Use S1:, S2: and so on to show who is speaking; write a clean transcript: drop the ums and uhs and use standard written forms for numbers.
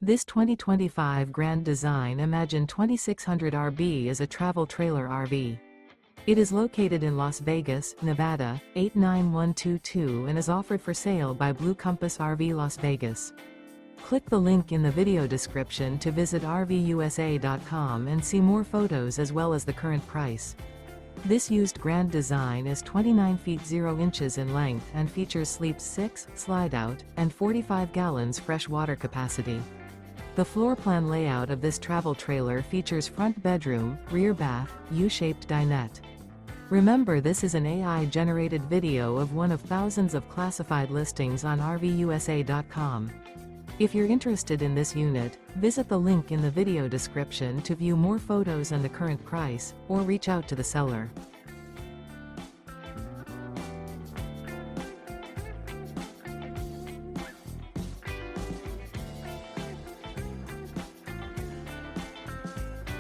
S1: This 2025 Grand Design Imagine 2600 RB is a travel trailer RV. It is located in Las Vegas, Nevada, 89122 and is offered for sale by Blue Compass RV Las Vegas. Click the link in the video description to visit RVUSA.com and see more photos as well as the current price. This used Grand Design is 29 feet 0 inches in length and features sleeps 6, slide-out, and 45 gallons fresh water capacity. The floor plan layout of this travel trailer features front bedroom, rear bath, U-shaped dinette. Remember, this is an AI-generated video of one of thousands of classified listings on RVUSA.com. If you're interested in this unit, visit the link in the video description to view more photos and the current price, or reach out to the seller.